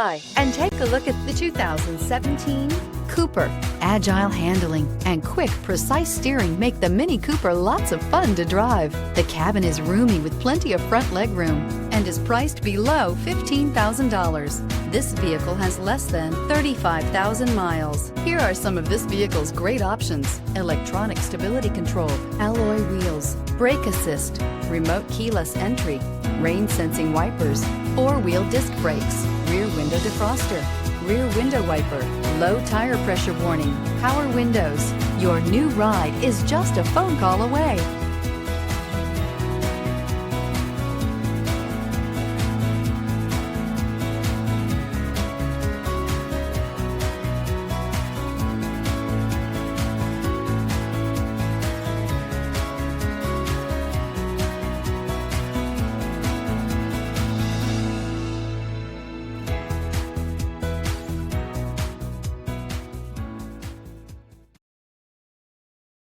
Hi, and take a look at the 2017 Cooper. Agile handling and quick, precise steering make the Mini Cooper lots of fun to drive. The cabin is roomy with plenty of front legroom and is priced below $15,000. This vehicle has less than 35,000 miles. Here are some of this vehicle's great options: electronic stability control, alloy wheels, brake assist, remote keyless entry, rain sensing wipers, four-wheel disc brakes, rear window defroster, rear window wiper, low tire pressure warning, power windows. Your new ride is just a phone call away.